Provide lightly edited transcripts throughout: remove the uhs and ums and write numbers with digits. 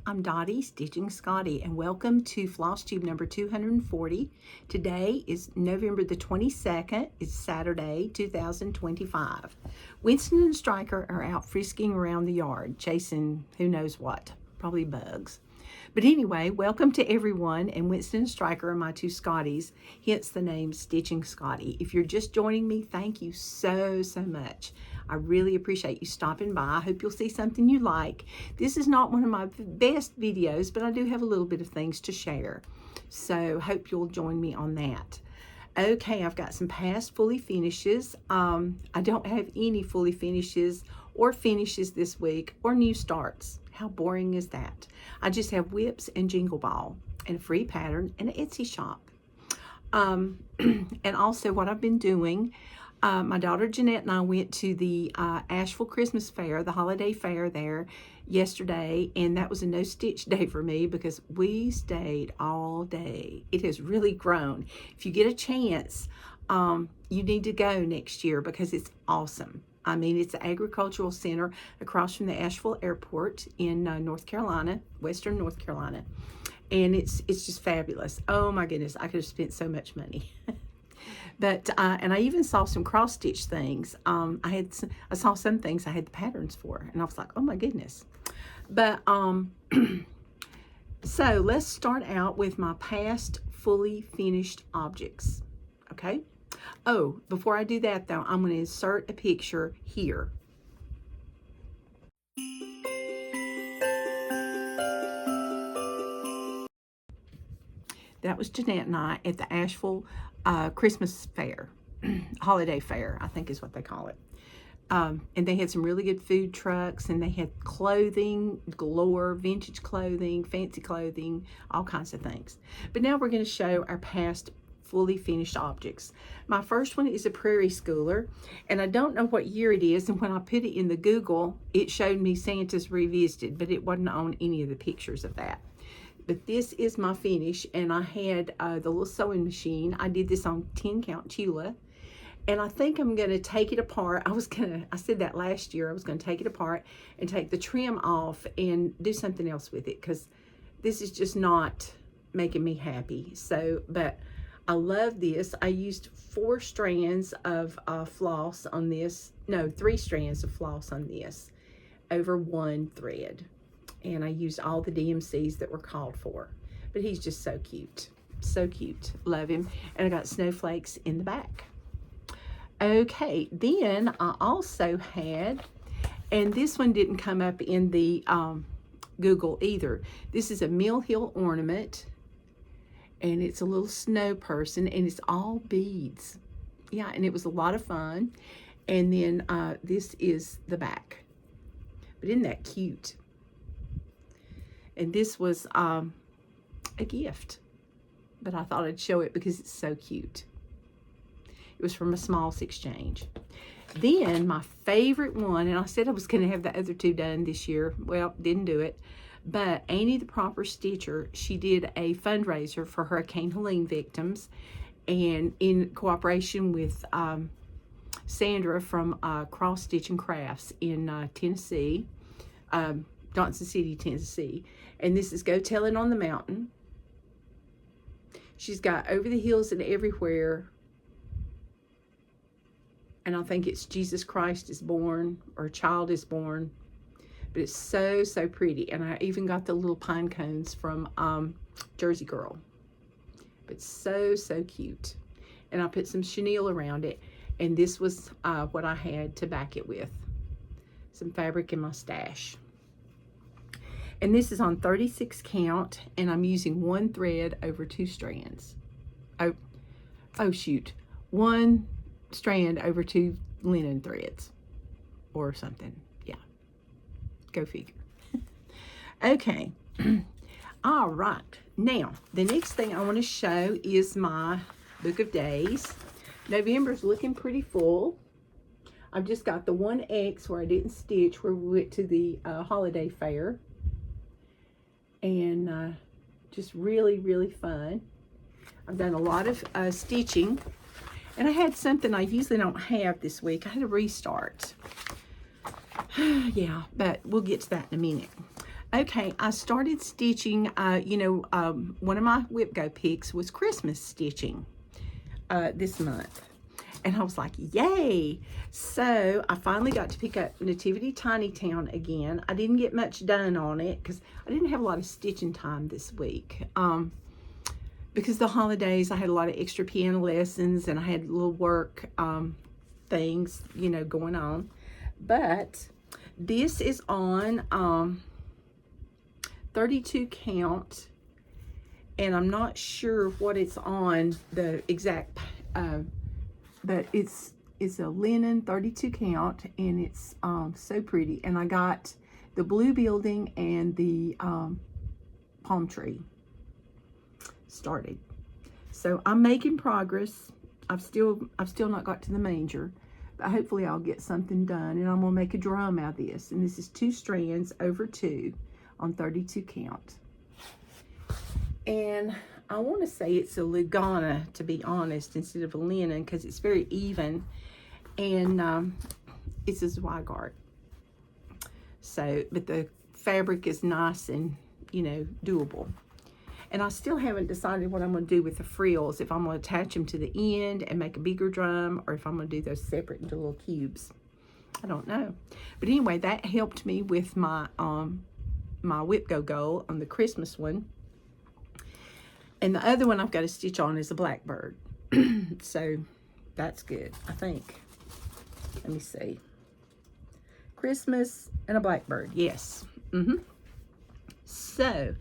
I'm Dottie, Stitching Scotty, and welcome to Flosstube number 240. Today is November the 22nd. It's Saturday, 2025. Winston and Striker are out frisking around the yard, chasing who knows what, probably bugs. But anyway, welcome to everyone, and Winston and Striker are my two Scotties, hence the name Stitching Scotty. If you're just joining me, thank you so much. I really appreciate you stopping by. I hope you'll see something you like. This is not one of my best videos, but I do have a little bit of things to share. So hope you'll join me on that. Okay, I've got some past fully finishes. I don't have any fully finishes or finishes this week or new starts. How boring is that? I just have whips and Jingle Ball and a free pattern and an Etsy shop. And also what I've been doing, my daughter Jeanette and I went to the Asheville Christmas Fair, the holiday fair there yesterday, and that was a no-stitch day for me because we stayed all day. It has really grown. If you get a chance, you need to go next year because it's awesome. I mean, it's an agricultural center across from the Asheville Airport in North Carolina, Western North Carolina, and it's just fabulous. Oh my goodness, I could have spent so much money. But and I even saw some cross stitch things. I saw some things I had the patterns for, and I was like, oh my goodness. But so let's start out with my past fully finished objects. Okay. Oh, before I do that though, I'm going to insert a picture here. That was Jeanette and I at the Asheville Christmas fair, holiday fair, I think is what they call it. And they had some really good food trucks, and they had clothing galore, vintage clothing, fancy clothing, all kinds of things. But now we're going to show our past fully finished objects. My first one is a Prairie Schooler, and I don't know what year it is, and when I put it in the Google, it showed me Santa's Revisited, but it wasn't on any of the pictures of that. But this is my finish, and I had the little sewing machine. I did this on 10 count Tula, and I think I'm going to take it apart. I said that last year, I was going to take it apart and take the trim off and do something else with it, because this is just not making me happy. So, but I love this. I used 4 strands of floss on this. No, 3 strands of floss on this over 1 thread. And I used all the DMCs that were called for. But he's just so cute. So cute. Love him. And I got snowflakes in the back. Okay, then I also had, and this one didn't come up in the Google either. This is a Mill Hill ornament. And it's a little snow person, and it's all beads. Yeah, and it was a lot of fun. And then this is the back. But isn't that cute? And this was a gift, but I thought I'd show it because it's so cute. It was from a Smalls exchange. Then my favorite one, and I said I was going to have the other 2 done this year. Well, didn't do it. But Annie the Proper Stitcher, she did a fundraiser for Hurricane Helene victims, and in cooperation with Sandra from Cross Stitch and Crafts in Tennessee, Johnson City, Tennessee. And this is Go Tell It on the Mountain. She's got Over the Hills and Everywhere. And I think it's Jesus Christ is Born, or a Child is Born. But it's so pretty. And I even got the little pine cones from Jersey Girl. But so cute. And I put some chenille around it. And this was what I had to back it with. Some fabric in my stash. And this is on 36 count, and I'm using 1 thread over 2 strands. Oh shoot. 1 strand over 2 linen threads or something. Yeah. Go figure. Okay. All right, now the next thing I want to show is my book of days. November's looking pretty full. I've just got the 1X where I didn't stitch, where we went to the holiday fair. And just really, really fun. I've done a lot of stitching. And I had something I usually don't have this week. I had to restart. Yeah, but we'll get to that in a minute. Okay, I started stitching, one of my Whip Go picks was Christmas stitching this month. And I was like, yay! So I finally got to pick up Nativity Tiny Town again. I didn't get much done on it because I didn't have a lot of stitching time this week. Because the holidays, I had a lot of extra piano lessons and I had little work things, going on. But this is on 32 count, and I'm not sure what it's on the exact, but it's a linen 32 count, and it's so pretty. And I got the blue building and the palm tree started. So I'm making progress. I've still not got to the manger, but hopefully I'll get something done. And I'm gonna make a drum out of this. And this is 2 strands over 2 on 32 count. And I want to say it's a Lugana, to be honest, instead of a linen, because it's very even. And it's a Zweigart. So, but the fabric is nice and, doable. And I still haven't decided what I'm going to do with the frills, if I'm going to attach them to the end and make a bigger drum, or if I'm going to do those separate into little cubes. I don't know. But anyway, that helped me with my my Whip Go goal on the Christmas one. And the other one I've got to stitch on is a blackbird. So that's good, I think. Let me see. Christmas and a blackbird, yes. So,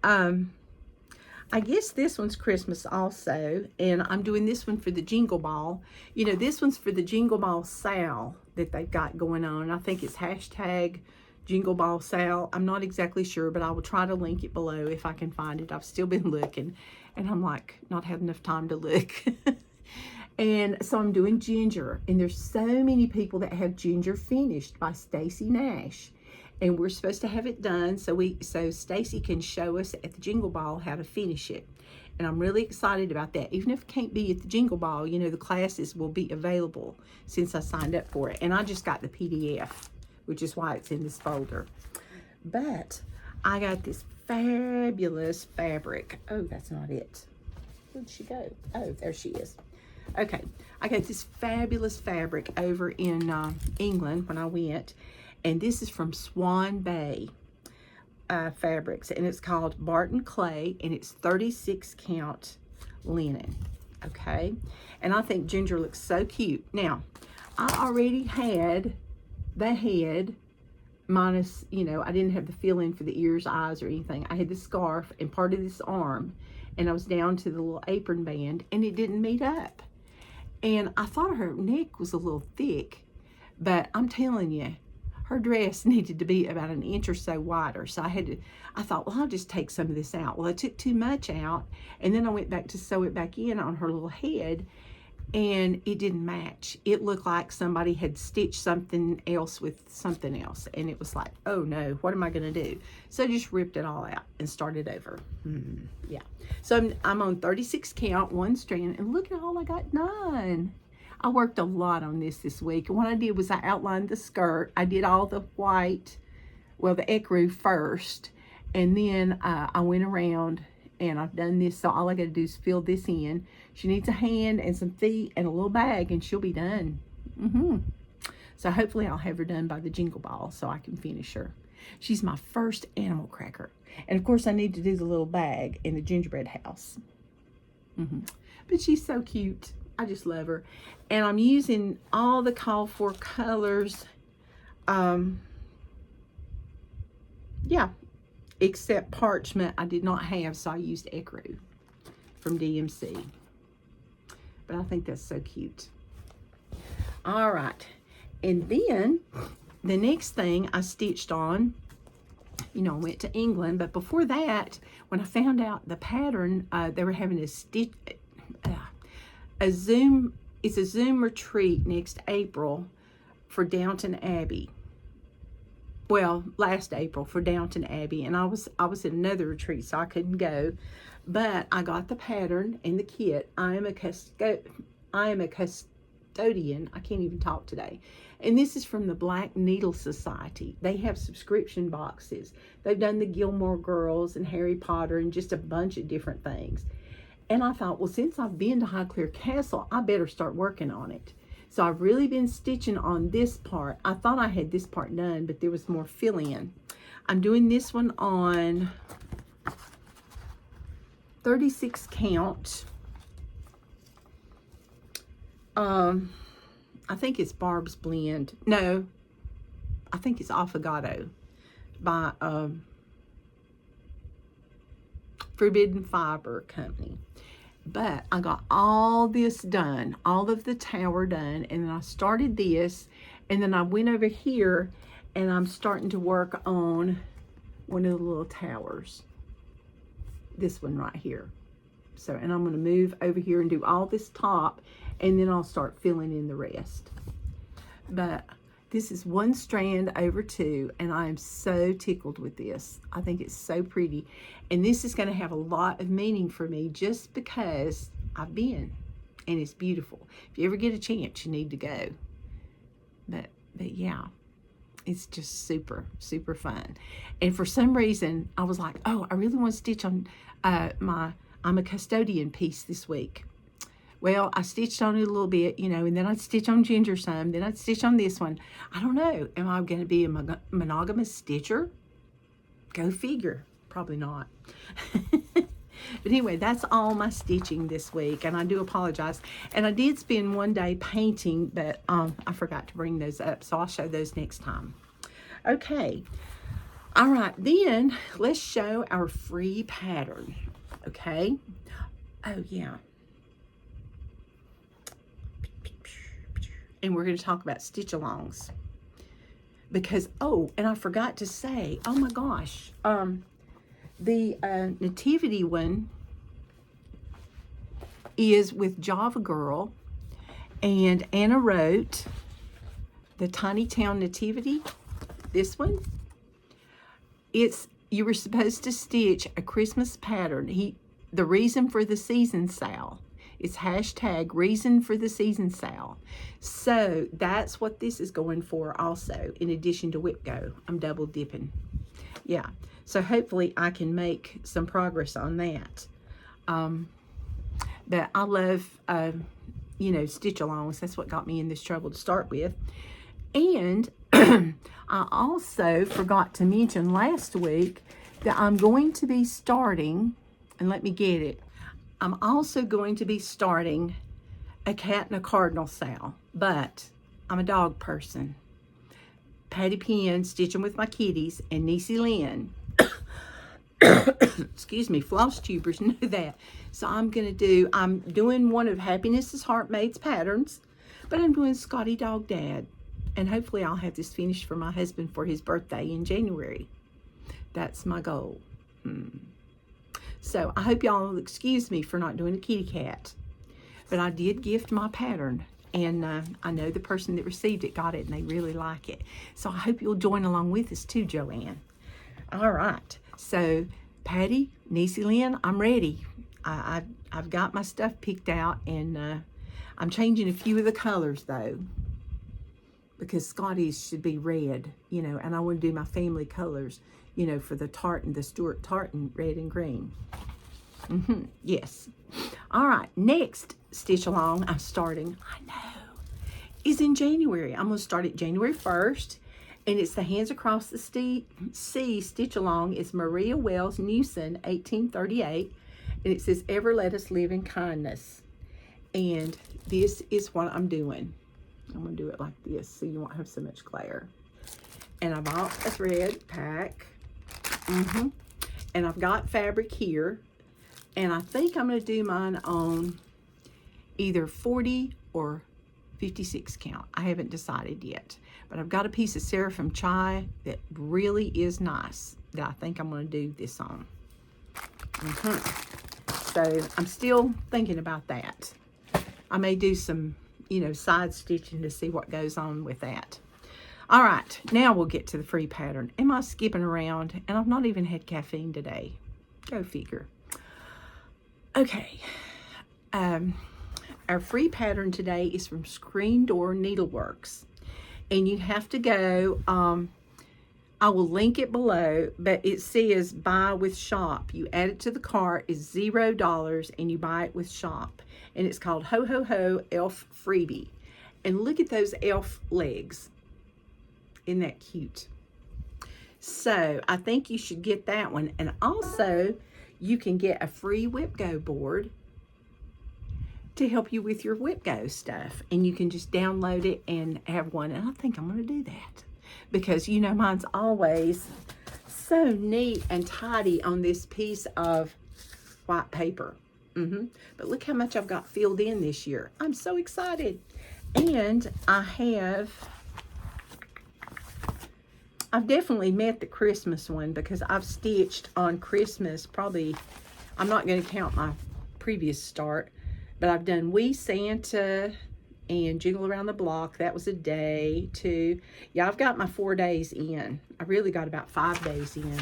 I guess this one's Christmas also, and I'm doing this one for the Jingle Ball. This one's for the Jingle Ball sale that they've got going on. I think it's hashtag Jingle Ball sale. I'm not exactly sure, but I will try to link it below if I can find it. I've still been looking, and I'm like, not having enough time to look. And so I'm doing ginger, and there's so many people that have ginger finished by Stacy Nash. And we're supposed to have it done so Stacy can show us at the Jingle Ball how to finish it. And I'm really excited about that. Even if it can't be at the Jingle Ball, the classes will be available since I signed up for it. And I just got the PDF, which is why it's in this folder. But I got this fabulous fabric. Oh, that's not it. Where'd she go? Oh, there she is. Okay, I got this fabulous fabric over in England when I went. And this is from Swan Bay Fabrics, and it's called Barton Clay, and it's 36 count linen, okay? And I think ginger looks so cute. Now, I already had the head minus, I didn't have the fill-in for the ears, eyes, or anything. I had the scarf and part of this arm, and I was down to the little apron band, and it didn't meet up. And I thought her neck was a little thick, but I'm telling you, her dress needed to be about 1 inch or so wider. So I thought, well, I'll just take some of this out. Well, I took too much out, and then I went back to sew it back in on her little head, and it didn't match. It looked like somebody had stitched something else with something else, and it was like, oh no, what am I gonna do? So I just ripped it all out and started over. Yeah. So I'm on 36 count, 1 strand, and look at all I got done. I worked a lot on this week, and what I did was I outlined the skirt. I did all the white, well, the ecru first, and then I went around and I've done this. So all I got to do is fill this in. She needs a hand and some feet and a little bag, and she'll be done. So hopefully I'll have her done by the Jingle Ball so I can finish her. She's my first animal cracker, and of course I need to do the little bag in the gingerbread house. But she's so cute. I just love her. And I'm using all the call for colors. Yeah, except parchment I did not have, so I used ecru from DMC. But I think that's so cute. All right. And then the next thing I stitched on you know, I went to England. But before that, when I found out the pattern, they were having a Zoom retreat next April for Downton Abbey. Well, last April for Downton Abbey, and I was at another retreat, so I couldn't go. But I got the pattern and the kit. I am a custodian. I can't even talk today. And this is from the BlackNeedle Society. They have subscription boxes. They've done the Gilmore Girls and Harry Potter and just a bunch of different things. And I thought, well, since I've been to Highclere Castle, I better start working on it. So I've really been stitching on this part. I thought I had this part done, but there was more fill-in. I'm doing this one on 36 count. I think it's Barb's Blend. No, I think it's Affogato by Forbidden Fiber Company. But I got all this done, all of the tower done, and then I started this, and then I went over here, and I'm starting to work on one of the little towers. This one right here. So, and I'm going to move over here and do all this top, and then I'll start filling in the rest. But this is one strand over two, and I am so tickled with this. I think it's so pretty. And this is going to have a lot of meaning for me just because I've been, and it's beautiful. If you ever get a chance, you need to go. But yeah, it's just super, super fun. And for some reason, I was like, oh, I really want to stitch on my I'm a Custodian piece this week. Well, I stitched on it a little bit, you know, and then I'd stitch on Ginger some, then I'd stitch on this one. I don't know. Am I going to be a monogamous stitcher? Go figure. Probably not. But anyway, that's all my stitching this week, and I do apologize. And I did spend one day painting, but I forgot to bring those up, so I'll show those next time. Okay. All right, then let's show our free pattern. Okay. Oh, yeah. And we're going to talk about stitch-alongs. Because, oh, and I forgot to say, oh my gosh, the Nativity one is with Java Girl, and Anna wrote the Tiny Town Nativity, this one. You were supposed to stitch a Christmas pattern. The reason for the season sale. It's hashtag reason for the season sale. So that's what this is going for also, in addition to Whip Go. I'm double dipping. Yeah. So hopefully I can make some progress on that. But I love, you know, stitch-alongs. That's what got me in this trouble to start with. And I also forgot to mention last week that I'm going to be starting, and let me get it, I'm also going to be starting a cat and a cardinal sale, but I'm a dog person. Patty Penn, Stitching with My Kitties, and Niecy Lynn, excuse me, Flosstubers know that. So I'm doing one of Happiness's Heartmaid's patterns, but I'm doing Scotty Dog Dad. And hopefully I'll have this finished for my husband for his birthday in January. That's my goal. So I hope y'all will excuse me for not doing a kitty cat. But I did gift my pattern. And I know the person that received it got it and they really like it. So I hope you'll join along with us too, Joanne. All right. So Patty, Niecy Lynn, I'm ready. I've got my stuff picked out, and I'm changing a few of the colors though, because Scotty's should be red, you know, and I want to do my family colors, you know, for the Stuart tartan, red and green. Yes. All right, next stitch along I'm starting, I know, is in January. I'm going to start it January 1st, and it's the Hands Across the Sea stitch along. It's Maria Wells Newson, 1838, and it says, "Ever let us live in kindness." And this is what I'm doing. I'm going to do it like this so you won't have so much glare. And I bought a thread pack. And I've got fabric here. And I think I'm going to do mine on either 40 or 56 count. I haven't decided yet. But I've got a piece of Seraphim Chai that really is nice that I think I'm going to do this on. So I'm still thinking about that. I may do some, you know, side stitching to see what goes on with that. All right, now we'll get to the free pattern. Am I skipping around? And I've not even had caffeine today. Go figure. Okay. Our free pattern today is from Screendoor Needleworks. And you have to go, I will link it below, but it says buy with shop. You add it to the cart, it's $0, and you buy it with shop. And it's called Ho Ho Ho Elf Freebie. And look at those elf legs. Isn't that cute? So I think you should get that one. And also you can get a free Whip Go board to help you with your Whip Go stuff. And you can just download it and have one. And I think I'm going to do that. Because, you know, mine's always so neat and tidy on this piece of white paper. But look how much I've got filled in this year. I'm so excited. And I've definitely met the Christmas one because I've stitched on Christmas probably, I'm not going to count my previous start, but I've done Wee Santa and Jingle Around the Block. That was a day, 2. Yeah, I've got my 4 days in. I really got about 5 days in.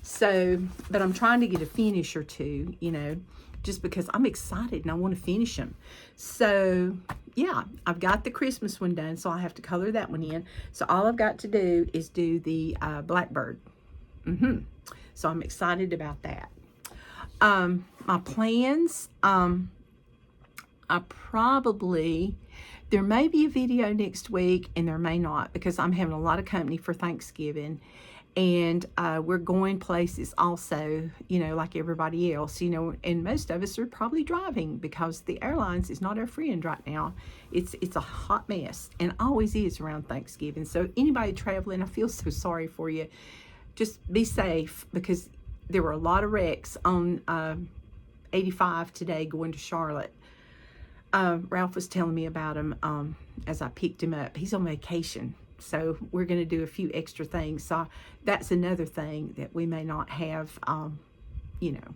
So, but I'm trying to get a finish or 2, you know, just because I'm excited and I want to finish them. So, yeah, I've got the Christmas one done, so I have to color that one in. So all I've got to do is do the Blackbird. So I'm excited about that. My plans, there may be a video next week and there may not, because I'm having a lot of company for Thanksgiving. And we're going places also, you know, like everybody else, you know, and most of us are probably driving because the airlines is not our friend right now. It's a hot mess and always is around Thanksgiving. So anybody traveling, I feel so sorry for you. Just be safe, because there were a lot of wrecks on 85 today going to Charlotte. Ralph was telling me about him as I picked him up. He's on vacation. So we're going to do a few extra things. So that's another thing that we may not have, you know,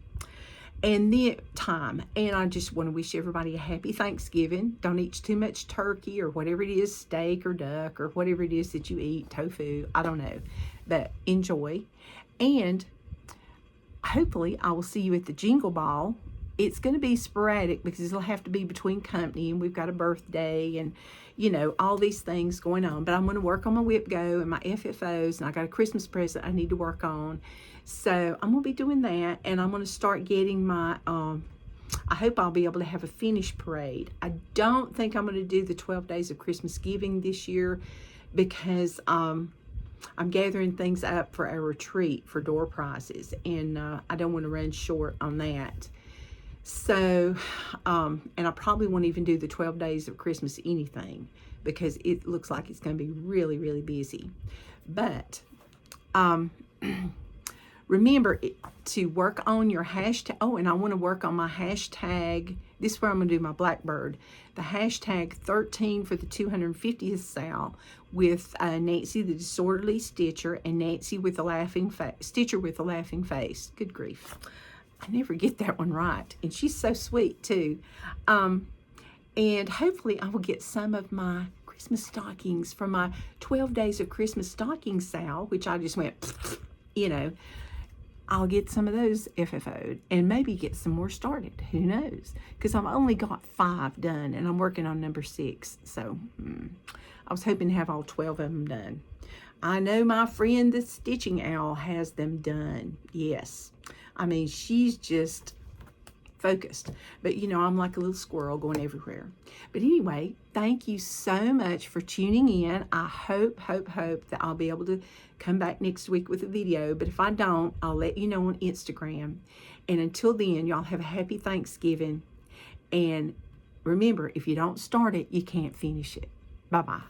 and the time. And I just want to wish everybody a happy Thanksgiving. Don't eat too much turkey or whatever it is, steak or duck or whatever it is that you eat, tofu, I don't know, but enjoy. And hopefully I will see you at the Jingle Ball. It's going to be sporadic because it'll have to be between company, and we've got a birthday and, you know, all these things going on. But I'm going to work on my Whip Go and my FFOs, and I got a Christmas present I need to work on. So I'm going to be doing that, and I'm going to start getting my, I hope I'll be able to have a finish parade. I don't think I'm going to do the 12 days of Christmas giving this year because I'm gathering things up for a retreat for door prizes, and I don't want to run short on that. So, and I probably won't even do the 12 days of Christmas anything because it looks like it's going to be really, really busy. But remember to work on your hashtag. Oh, and I want to work on my hashtag. This is where I'm going to do my Blackbird. The hashtag 13 for the 250th sale with Nancy the Disorderly Stitcher and Nancy with the laughing face. Stitcher with the laughing face. Good grief. I never get that one right. And she's so sweet too. And hopefully I will get some of my Christmas stockings from my 12 days of Christmas stocking sale, which I just went, you know, I'll get some of those FFO'd and maybe get some more started. Who knows? Because I've only got 5 done and I'm working on number 6. So I was hoping to have all 12 of them done. I know my friend the Stitching Owl has them done. Yes. I mean, she's just focused. But, you know, I'm like a little squirrel going everywhere. But anyway, thank you so much for tuning in. I hope that I'll be able to come back next week with a video. But if I don't, I'll let you know on Instagram. And until then, y'all have a happy Thanksgiving. And remember, if you don't start it, you can't finish it. Bye-bye.